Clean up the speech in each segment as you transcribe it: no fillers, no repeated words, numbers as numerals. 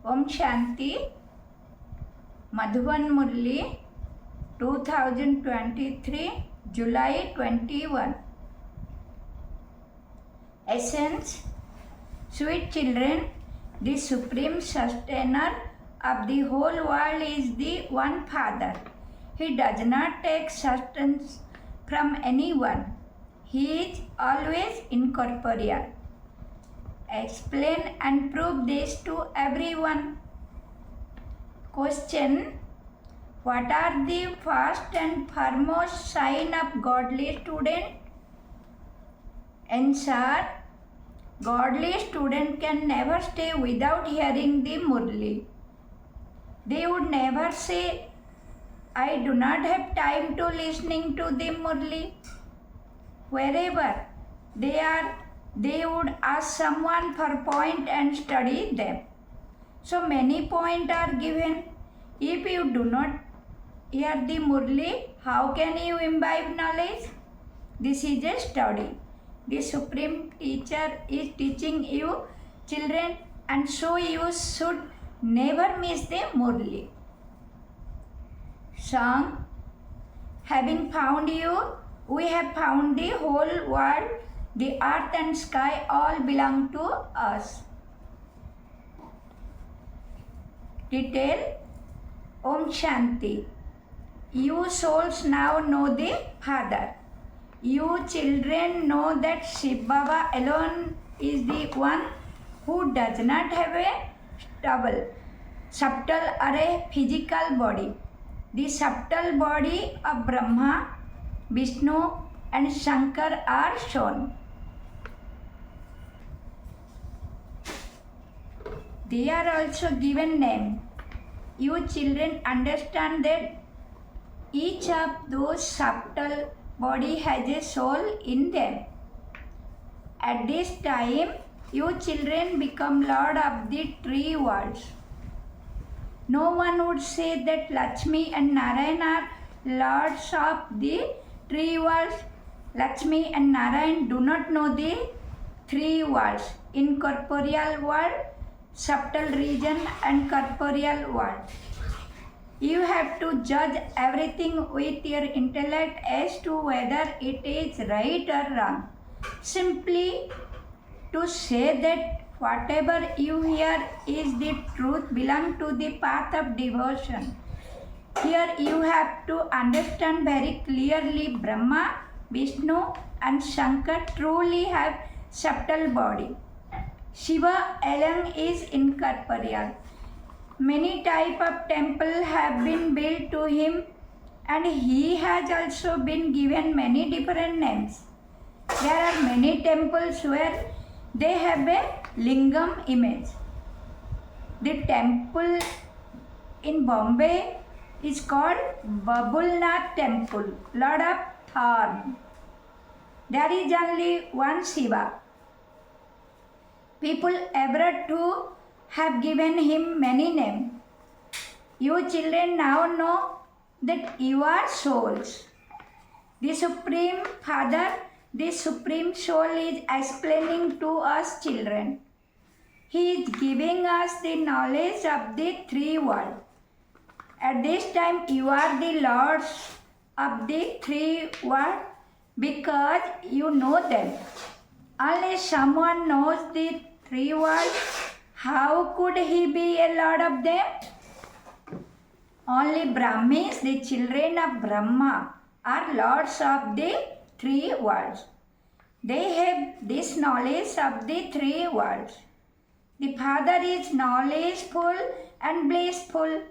Om Shanti, Madhuban Murli, 2023, July 21. Essence, sweet children, the supreme sustainer of the whole world is the one Father. He does not take sustenance from anyone. He is always incorporeal. Explain and prove this to everyone. Question: what are the first and foremost sign of godly student? Answer: godly student can never stay without hearing the Murli. They would never say, I do not have time to listening to the Murli. Wherever they are, they would ask someone for point and study them. So many points are given. If you do not hear the Murli, how can you imbibe knowledge? This is a study. The Supreme Teacher is teaching you children, and so you should never miss the Murli. Song: having found you, we have found the whole world. The earth and sky all belong to us. Detail: Om Shanti. You souls now know the Father. You children know that Shiv Baba alone is the one who does not have a subtle or a physical body. The subtle body of Brahma, Vishnu and Shankar are shown. They are also given name. You children understand that each of those subtle body has a soul in them. At this time, you children become Lord of the three worlds. No one would say that Lakshmi and Narayan are lords of the three worlds. Lakshmi and Narayan do not know the three worlds: incorporeal world, subtle region and corporeal world. You have to judge everything with your intellect as to whether it is right or wrong. Simply to say that whatever you hear is the truth belongs to the path of devotion. Here you have to understand very clearly Brahma, Vishnu and Shankar truly have subtle body. Shiva alone is incorporeal. Many types of temples have been built to him, and he has also been given many different names. There are many temples where they have a lingam image. The temple in Bombay is called Babulnath Temple, Lord of Thorn. There is only one Shiva. People abroad too have given him many names. You children now know that you are souls. The Supreme Father, the Supreme Soul is explaining to us children. He is giving us the knowledge of the three worlds. At this time you are the lords of the three worlds because you know them. Only someone knows the three worlds. How could he be a lord of them? Only Brahmins, the children of Brahma, are lords of the three worlds. They have this knowledge of the three worlds. The Father is knowledgeful and blissful.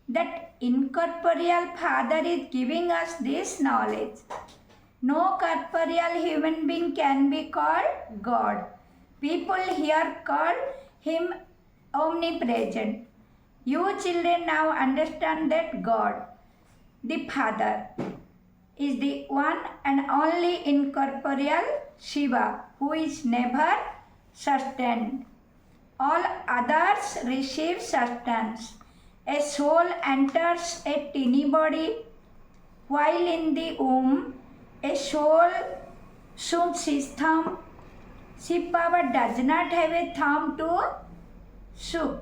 That incorporeal Father is giving us this knowledge. No corporeal human being can be called God. People here call him omnipresent. You children now understand that God, the Father, is the one and only incorporeal Shiva who is never sustained. All others receive sustenance. A soul enters a tiny body while in the womb. A soul shoots his thumb Shiv Baba does not have a thumb to shoot.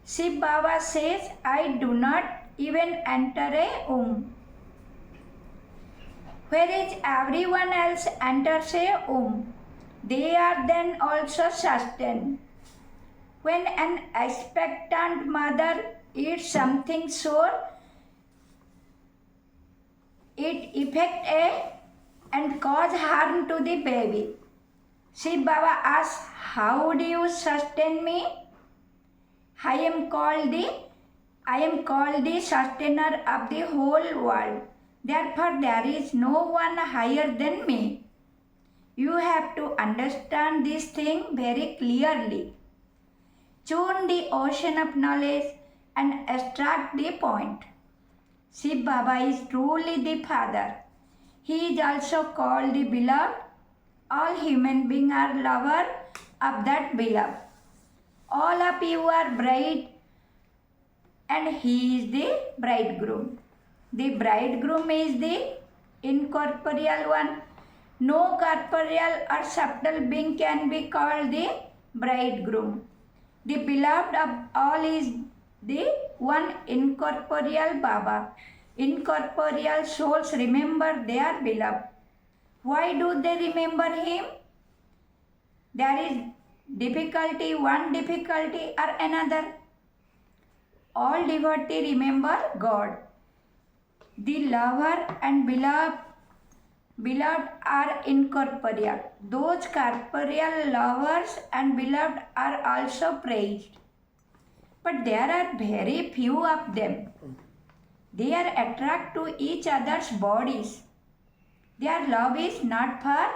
Shiv Baba says, I do not even enter a womb. Whereas everyone else enters a womb, they are then also sustained. When an expectant mother eats something sour, it affects and cause harm to the baby. Shiv Baba asks, how do you sustain me? I am called the sustainer of the whole world. Therefore, there is no one higher than me. You have to understand this thing very clearly. Tune the ocean of knowledge and extract the point. Shiv Baba is truly the Father. He is also called the Beloved. All human beings are lovers of that Beloved. All of you are bride and he is the bridegroom. The bridegroom is the incorporeal one. No corporeal or subtle being can be called the bridegroom. The beloved of all is the one incorporeal Baba. Incorporeal souls remember their beloved. Why do they remember him? There is one difficulty or another. All devotees remember God. The lover and beloved are incorporeal. Those corporeal lovers and beloved are also praised. But there are very few of them. They are attracted to each other's bodies. Their love is not for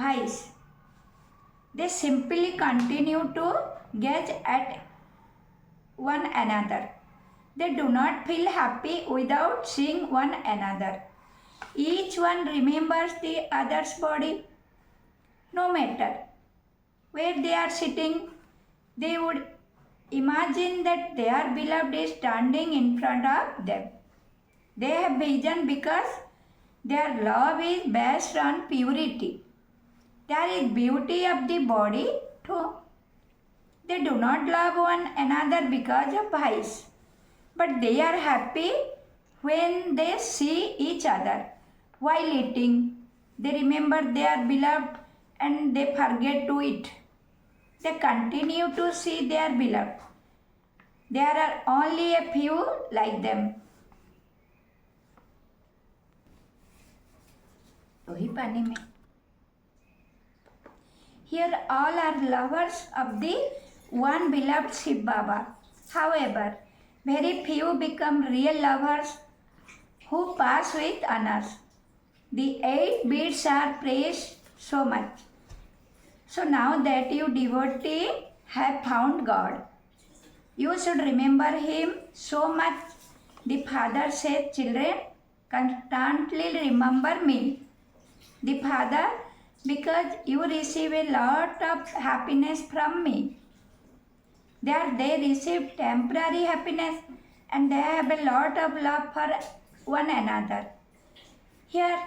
vice. They simply continue to gaze at one another. They do not feel happy without seeing one another. Each one remembers the other's body. No matter where they are sitting, they would imagine that their beloved is standing in front of them. They have vision because their love is based on purity. There is beauty of the body too. They do not love one another because of vice, but they are happy when they see each other. While eating, they remember their beloved and they forget to eat. They continue to see their beloved. There are only a few like them. वही पानी में. Here all are lovers of the one beloved Shiv Baba. However, very few become real lovers who pass with honors. The 8 beads are praised so much. So now that you devotee have found God, you should remember Him so much. The Father said, children, constantly remember me. The Father, because you receive a lot of happiness from me. There they receive temporary happiness and they have a lot of love for one another. Here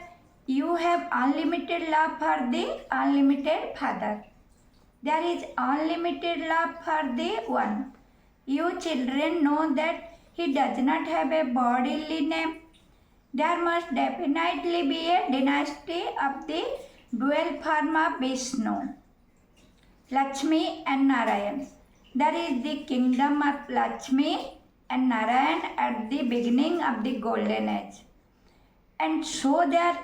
you have unlimited love for the unlimited Father. There is unlimited love for the one. You children know that He does not have a bodily name. There must definitely be a dynasty of the dual form of Vishnu, Lakshmi and Narayan. There is the kingdom of Lakshmi and Narayan at the beginning of the golden age. And so there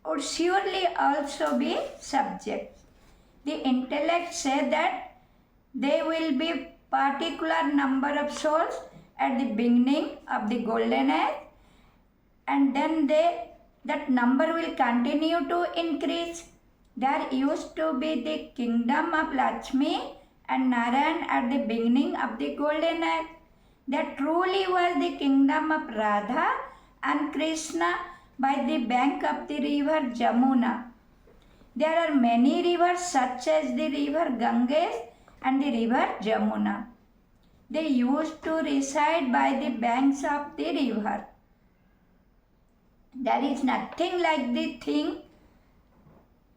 would surely also be subjects. The intellect says that there will be particular number of souls at the beginning of the golden age, and then that number will continue to increase. There used to be the kingdom of Lakshmi and Narayan at the beginning of the golden age. There truly was the kingdom of Radha and Krishna by the bank of the river Jamuna. There are many rivers such as the river Ganges and the river Jamuna. They used to reside by the banks of the river. There is nothing like the thing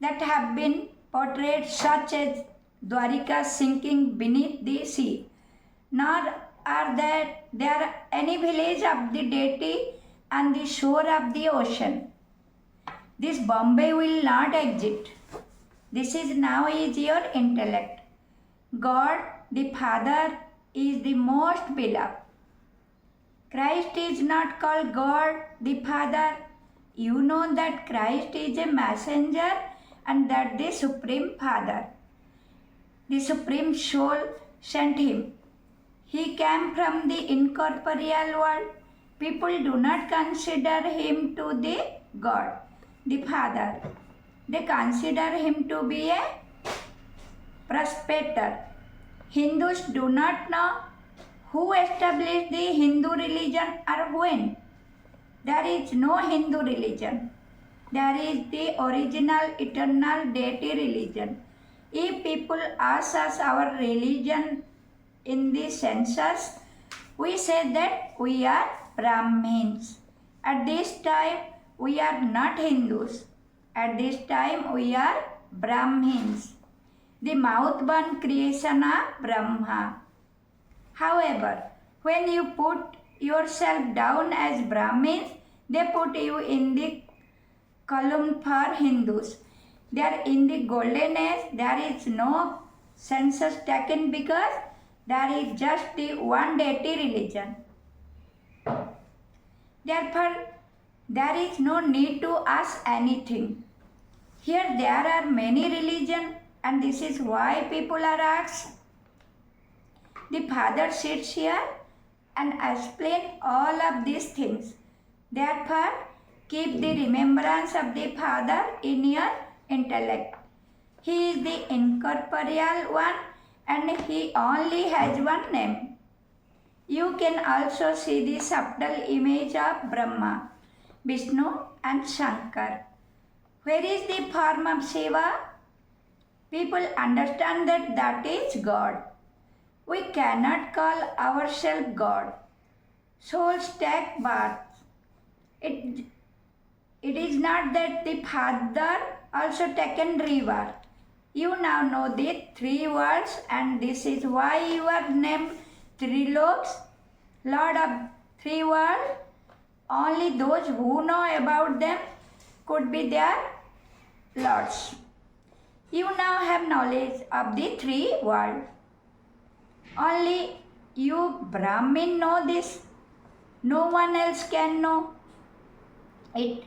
that have been portrayed, such as Dwarika sinking beneath the sea, nor are there any village of the deity on the shore of the ocean. This Bombay will not exist. This is now is your intellect. God, the Father, is the most beloved. Christ is not called God, the Father. You know that Christ is a messenger and that the Supreme Father, the Supreme Soul, sent him. He came from the incorporeal world. People do not consider him to be God, the Father. They consider him to be a prospector. Hindus do not know who established the Hindu religion or when. There is no Hindu religion. There is the original eternal deity religion. If people ask us our religion in the census, we say that we are Brahmins. At this time, we are not Hindus. At this time, we are Brahmins, the mouth-born creation of Brahma. However, when you put yourself down as Brahmins, they put you in the column for Hindus. They are in the golden age. There is no census taken because there is just the one deity religion. Therefore, there is no need to ask anything. Here there are many religions, and this is why people are asked. The Father sits here and explains all of these things. Therefore, keep the remembrance of the Father in your intellect. He is the incorporeal one and he only has one name. You can also see the subtle image of Brahma, Vishnu and Shankar. Where is the form of Shiva? People understand that that is God. We cannot call ourselves God. Souls take birth. It is not that the Father also taken river. You now know the three worlds, and this is why you are named three lords, Lord of three worlds. Only those who know about them could be their lords. You now have knowledge of the three worlds. Only you Brahmin know this. No one else can know it.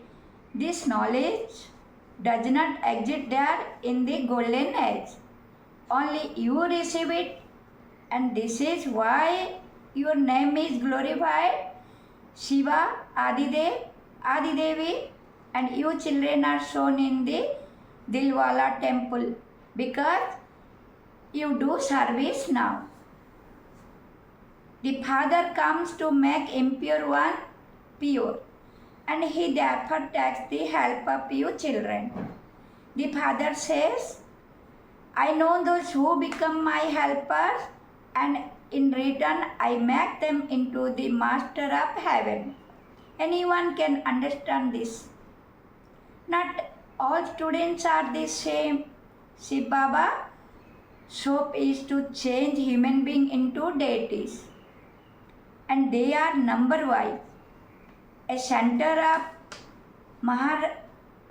This knowledge does not exist there in the golden age. Only you receive it, and this is why your name is glorified. Shiva, Adidev, Adidevi, and you children are shown in the Dilwala temple because you do service now. The Father comes to make impure one pure, and he therefore takes the help of you children. The Father says, I know those who become my helpers, and in return I make them into the master of heaven. Anyone can understand this. Not all students are the same. Shiv Baba hope is to change human being into deities, and they are number-wise. A center of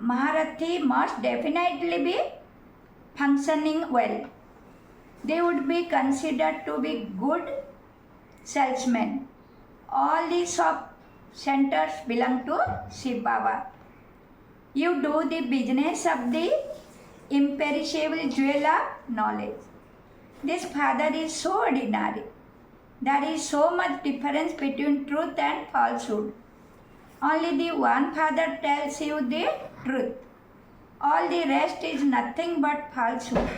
Maharathi must definitely be functioning well. They would be considered to be good salesmen. All the shop centers belong to Shiv Baba. You do the business of the imperishable jewel of knowledge. This Father is so ordinary. There is so much difference between truth and falsehood. Only the one Father tells you the truth. All the rest is nothing but falsehood.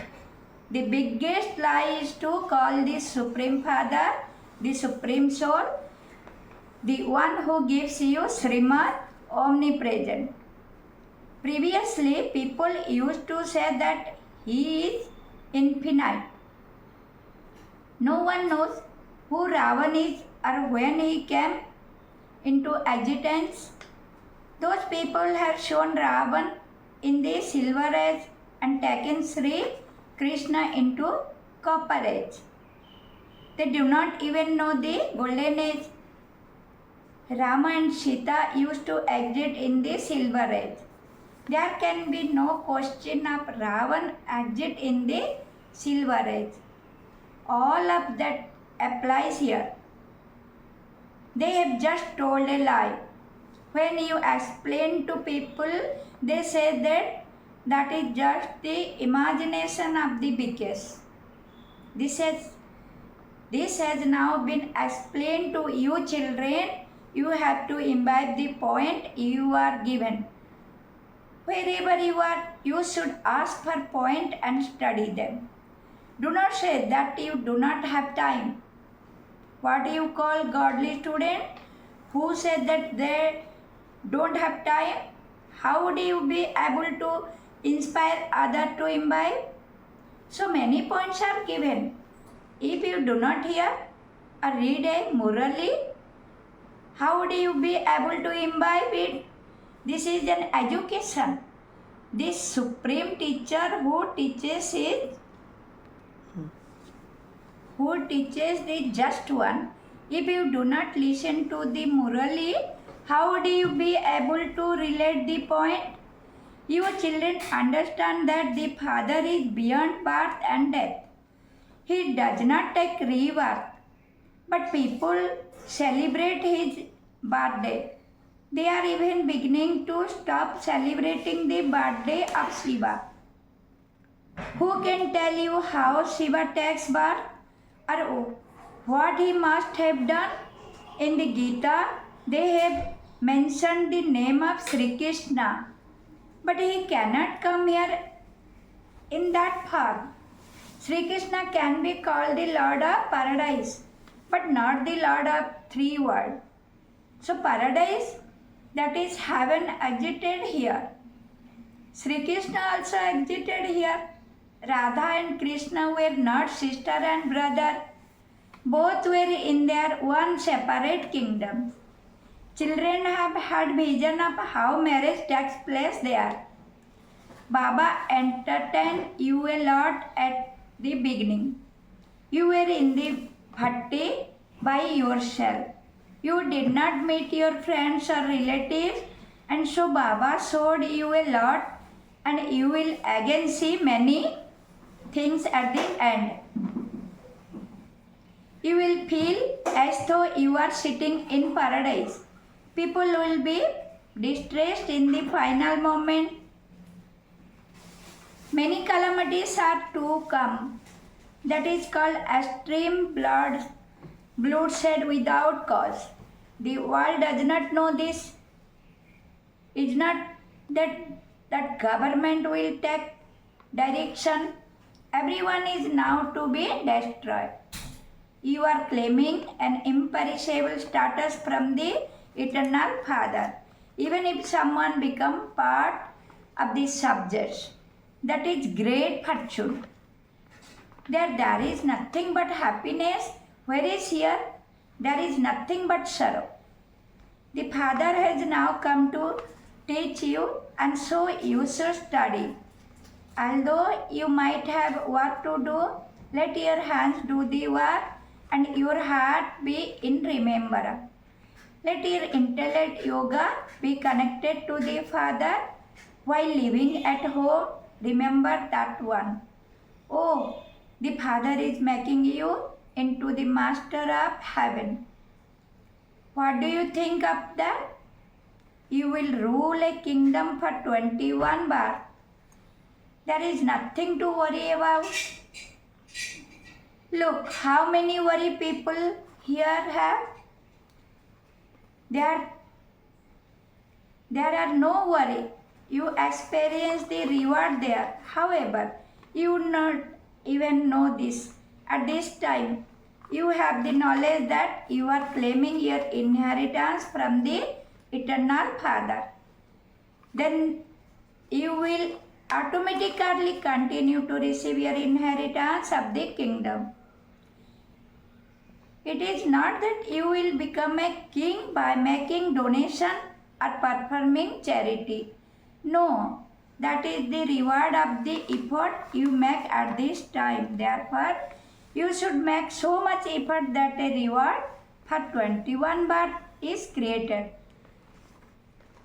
The biggest lie is to call the Supreme Father, the Supreme Soul, the one who gives you Srimad, omnipresent. Previously, people used to say that he is infinite. No one knows who Ravan is or when he came into existence. Those people have shown Ravan in the silver age and taken Sri Krishna into copper age. They do not even know the golden age. Rama and Sita used to exist in the silver age. There can be no question of Ravan exit in the silver age. All of that applies here. They have just told a lie. When you explain to people, they say that that is just the imagination of the biggest. This has now been explained to you children. You have to imbibe the point you are given. Wherever you are, you should ask for point and study them. Do not say that you do not have time. What do you call godly student? Who said that they don't have time? How would you be able to inspire others to imbibe? So many points are given. If you do not hear or read a Murli, how would you be able to imbibe it? This is an education. This supreme teacher who teaches the just one. If you do not listen to the Murli, how would you be able to relate the point? You children understand that the Father is beyond birth and death. He does not take rebirth, but people celebrate his birthday. They are even beginning to stop celebrating the birthday of Shiva. Who can tell you how Shiva takes birth or what he must have done? In the Gita, they have mentioned the name of Sri Krishna, but he cannot come here in that form. Sri Krishna can be called the Lord of Paradise, but not the Lord of three worlds. So Paradise, that is heaven, existed here. Sri Krishna also existed here. Radha and Krishna were not sister and brother. Both were in their one separate kingdom. Children have had vision of how marriage takes place there. Baba entertained you a lot at the beginning. You were in the bhatti by yourself. You did not meet your friends or relatives, and so Baba showed you a lot, and you will again see many things at the end. You will feel as though you are sitting in paradise. People will be distressed in the final moment. Many calamities are to come. That is called extreme bloodshed without cause. The world does not know this. It's not that government will take direction. Everyone is now to be destroyed. You are claiming an imperishable status from the Eternal Father. Even if someone become part of the subjects, that is great fortune. There is nothing but happiness. Where is here? There is nothing but sorrow. The Father has now come to teach you, and so you should study. Although you might have work to do, let your hands do the work and your heart be in remembrance. Let your intellect yoga be connected to the Father while living at home. Remember that one. Oh, the Father is making you into the master of heaven. What do you think of that? You will rule a kingdom for 21 births. There is nothing to worry about. Look, how many worry people here have? There are no worry. You experience the reward there. However, you would not even know this. At this time, you have the knowledge that you are claiming your inheritance from the Eternal Father. Then you will automatically continue to receive your inheritance of the kingdom. It is not that you will become a king by making donation or performing charity. No, that is the reward of the effort you make at this time. Therefore, You should make so much effort that a reward for 21 baht is created.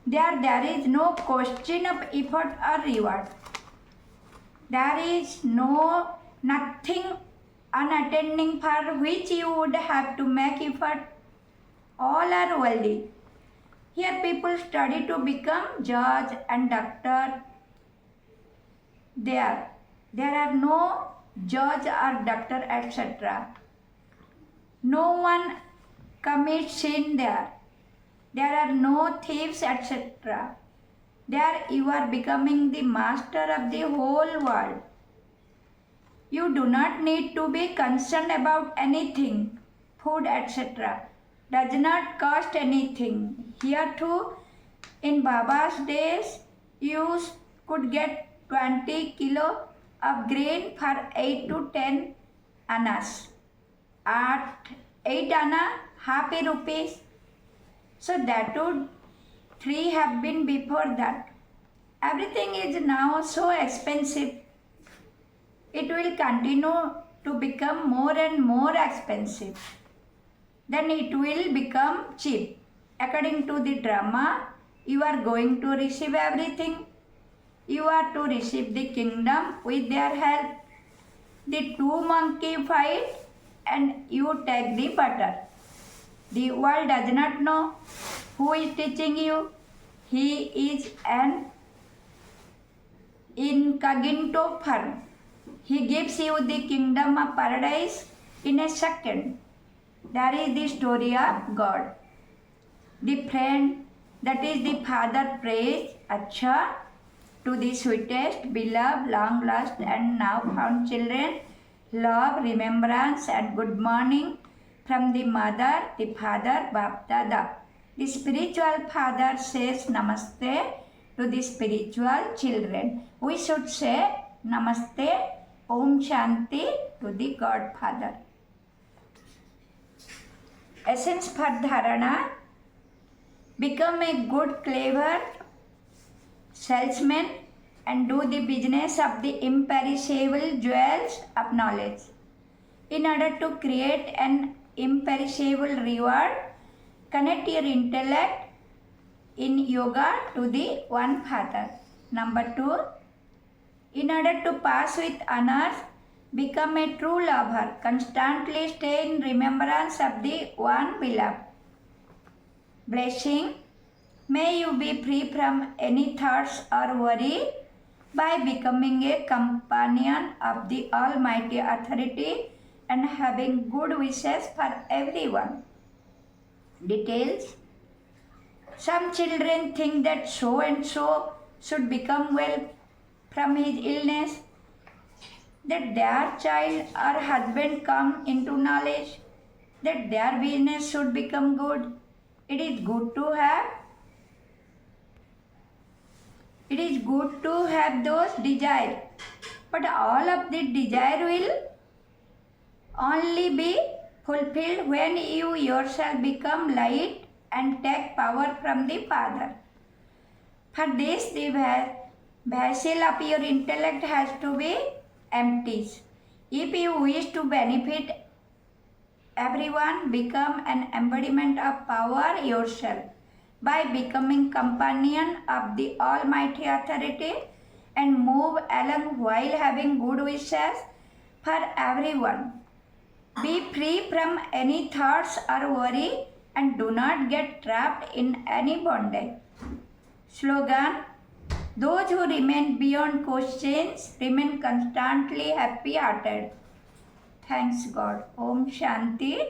There is no question of effort or reward. There is nothing unattending for which you would have to make effort. All are worthy. Here people study to become judge and doctor. There are no judge or doctor, etc. No one commits sin there. There are no thieves, etc. There you are becoming the master of the whole world. You do not need to be concerned about anything. Food, etc. does not cost anything. Here too, in Baba's days, you could get 20 kilo of grain for 8 to 10 annas. At 8 anna, half a rupees. So that would 3 have been before that. Everything is now so expensive. It will continue to become more and more expensive. Then it will become cheap. According to the drama, you are going to receive everything. You are to receive the kingdom with their help. The 2 monkeys fight and you take the butter. The world does not know who is teaching you. He is an incognito firm. He gives you the kingdom of paradise in a second. That is the story of God. The friend, that is the father, prays Acha to the sweetest, beloved, long lost and now found children. Love, remembrance and good morning from the mother, the father, Bap Dada. The spiritual father says Namaste to the spiritual children. We should say Namaste, Om Shanti to the Godfather. Essence for Dharana. Become a good, clever salesman and do the business of the imperishable jewels of knowledge. In order to create an imperishable reward, connect your intellect in yoga to the one Father. Number 2, in order to pass with honors, become a true lover. Constantly stay in remembrance of the one beloved. Blessing. May you be free from any thoughts or worry by becoming a companion of the Almighty Authority and having good wishes for everyone. Details. Some children think that so and so should become well from his illness, that their child or husband come into knowledge, that their business should become good. It is good to have those desires, but all of the desire will only be fulfilled when you yourself become light and take power from the Father. For this, the vessel of your intellect has to be empty. If you wish to benefit everyone, become an embodiment of power yourself by becoming companion of the Almighty Authority and move along while having good wishes for everyone. Be free from any thoughts or worry and do not get trapped in any bondage. Slogan. Those who remain beyond questions remain constantly happy-hearted. Thanks God. Om Shanti.